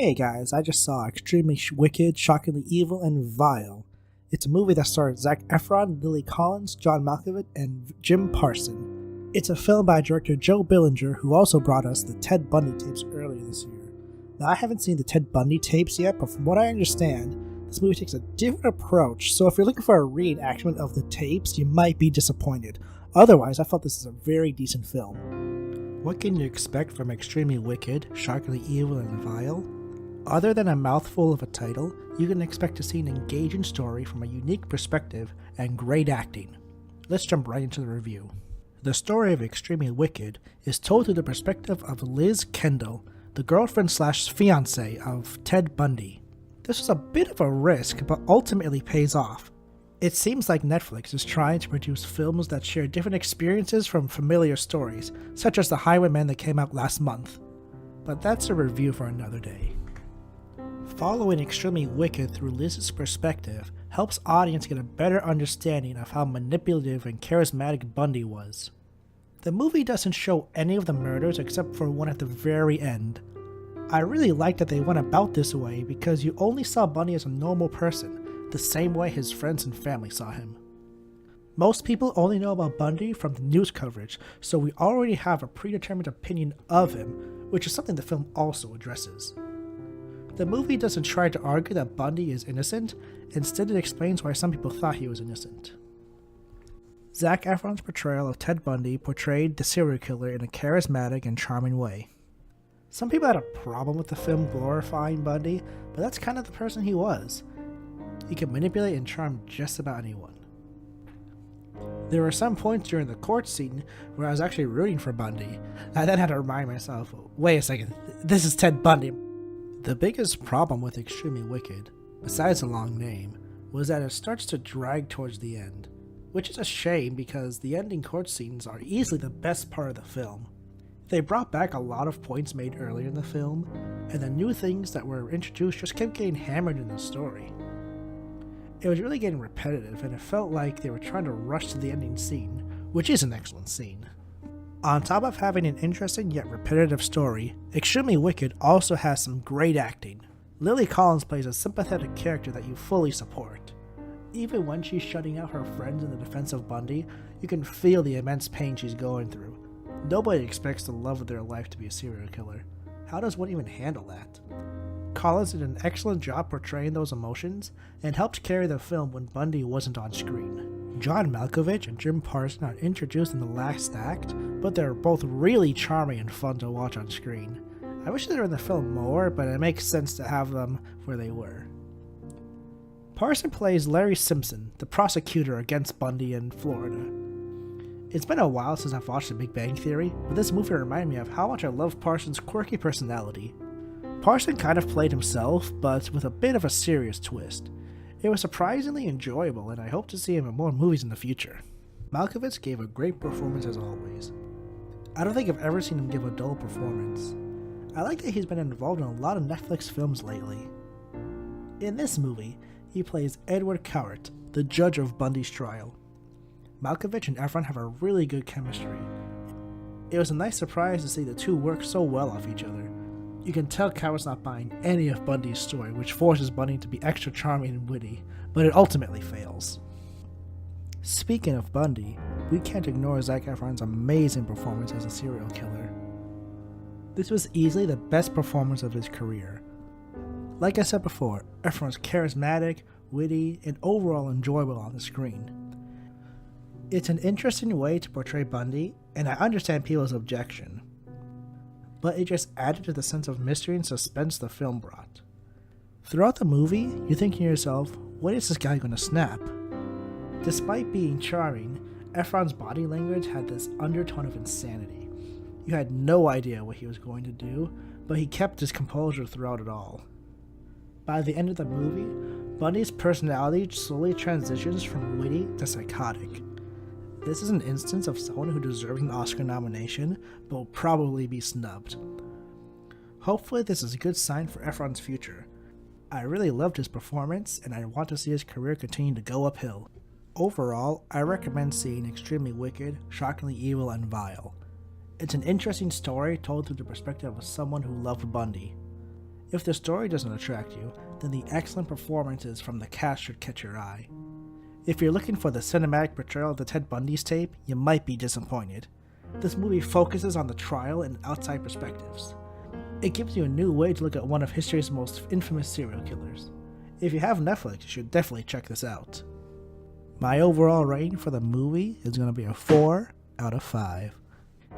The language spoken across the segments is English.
Hey guys, I just saw Extremely Wicked, Shockingly Evil, and Vile. It's a movie that stars Zac Efron, Lily Collins, John Malkovich, and Jim Parson. It's a film by director Joe Billinger, who also brought us the Ted Bundy tapes earlier this year. Now, I haven't seen the Ted Bundy tapes yet, but from what I understand, this movie takes a different approach, so if you're looking for a reenactment of the tapes, you might be disappointed. Otherwise, I felt this is a very decent film. What can you expect from Extremely Wicked, Shockingly Evil, and Vile? Other than a mouthful of a title, you can expect to see an engaging story from a unique perspective and great acting. Let's jump right into the review. The story of Extremely Wicked is told through the perspective of Liz Kendall, the girlfriend/fiancée of Ted Bundy. This was a bit of a risk, but ultimately pays off. It seems like Netflix is trying to produce films that share different experiences from familiar stories, such as The Highwaymen that came out last month. But that's a review for another day. Following Extremely Wicked through Liz's perspective helps audience get a better understanding of how manipulative and charismatic Bundy was. The movie doesn't show any of the murders except for one at the very end. I really like that they went about this way because you only saw Bundy as a normal person, the same way his friends and family saw him. Most people only know about Bundy from the news coverage, so we already have a predetermined opinion of him, which is something the film also addresses. The movie doesn't try to argue that Bundy is innocent, instead it explains why some people thought he was innocent. Zac Efron's portrayal of Ted Bundy portrayed the serial killer in a charismatic and charming way. Some people had a problem with the film glorifying Bundy, but that's kind of the person he was. He could manipulate and charm just about anyone. There were some points during the court scene where I was actually rooting for Bundy. I then had to remind myself, wait a second, this is Ted Bundy. The biggest problem with Extremely Wicked, besides the long name, was that it starts to drag towards the end, which is a shame because the ending court scenes are easily the best part of the film. They brought back a lot of points made earlier in the film, and the new things that were introduced just kept getting hammered in the story. It was really getting repetitive, and it felt like they were trying to rush to the ending scene, which is an excellent scene. On top of having an interesting yet repetitive story, Extremely Wicked also has some great acting. Lily Collins plays a sympathetic character that you fully support. Even when she's shutting out her friends in the defense of Bundy, you can feel the immense pain she's going through. Nobody expects the love of their life to be a serial killer. How does one even handle that? Collins did an excellent job portraying those emotions and helped carry the film when Bundy wasn't on screen. John Malkovich and Jim Parson are introduced in the last act, but they're both really charming and fun to watch on screen. I wish they were in the film more, but it makes sense to have them where they were. Parson plays Larry Simpson, the prosecutor against Bundy in Florida. It's been a while since I've watched The Big Bang Theory, but this movie reminded me of how much I love Parsons' quirky personality. Parson kind of played himself, but with a bit of a serious twist. It was surprisingly enjoyable, and I hope to see him in more movies in the future. Malkovich gave a great performance as always. I don't think I've ever seen him give a dull performance. I like that he's been involved in a lot of Netflix films lately. In this movie, he plays Edward Cowart, the judge of Bundy's trial. Malkovich and Efron have a really good chemistry. It was a nice surprise to see the two work so well off each other. You can tell Cowart's not buying any of Bundy's story, which forces Bundy to be extra charming and witty, but it ultimately fails. Speaking of Bundy, we can't ignore Zac Efron's amazing performance as a serial killer. This was easily the best performance of his career. Like I said before, Efron's charismatic, witty, and overall enjoyable on the screen. It's an interesting way to portray Bundy, and I understand people's objection. But it just added to the sense of mystery and suspense the film brought. Throughout the movie, you're thinking to yourself, when is this guy going to snap? Despite being charming, Efron's body language had this undertone of insanity. You had no idea what he was going to do, but he kept his composure throughout it all. By the end of the movie, Bundy's personality slowly transitions from witty to psychotic. This is an instance of someone who deserves an Oscar nomination, but will probably be snubbed. Hopefully this is a good sign for Efron's future. I really loved his performance, and I want to see his career continue to go uphill. Overall, I recommend seeing Extremely Wicked, Shockingly Evil, and Vile. It's an interesting story told through the perspective of someone who loved Bundy. If the story doesn't attract you, then the excellent performances from the cast should catch your eye. If you're looking for the cinematic portrayal of the Ted Bundy's tape, you might be disappointed. This movie focuses on the trial and outside perspectives. It gives you a new way to look at one of history's most infamous serial killers. If you have Netflix, you should definitely check this out. My overall rating for the movie is going to be a 4 out of 5.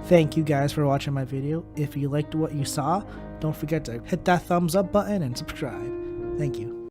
Thank you guys for watching my video. If you liked what you saw, don't forget to hit that thumbs up button and subscribe. Thank you.